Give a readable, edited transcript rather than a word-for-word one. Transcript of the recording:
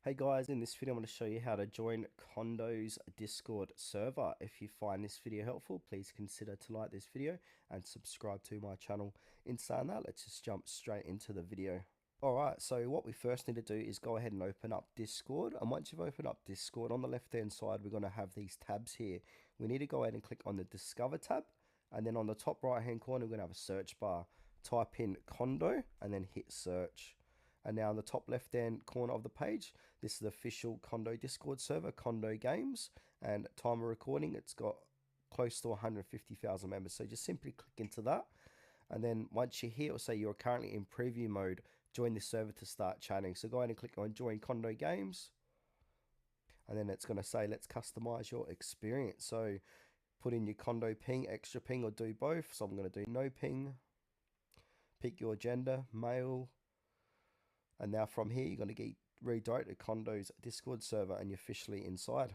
Hey guys, in this video I'm going to show you how to join Condo's Discord server. If you find this video helpful, please consider to like this video and subscribe to my channel. In saying that, let's just jump straight into the video. Alright, so what we first need to do is go ahead and open up Discord, and once you've opened up Discord, on the left hand side we're going to have these tabs here. We need to go ahead and click on the Discover tab, and then on the top right hand corner we're going to have a search bar. Type in Condo and then hit search. And now in the top left hand corner of the page, this is the official Condo Discord server, Condo Games, and time of recording, it's got close to 150,000 members. So just simply click into that. And then once you're here, it'll say you're currently in preview mode. Join this server to start chatting. So go ahead and click on join Condo Games. And then it's going to say, let's customize your experience. So put in your Condo ping, extra ping, or do both. So I'm going to do no ping. Pick your gender, male. And now from here, you're going to get redirected to Condo's Discord server and you're officially inside.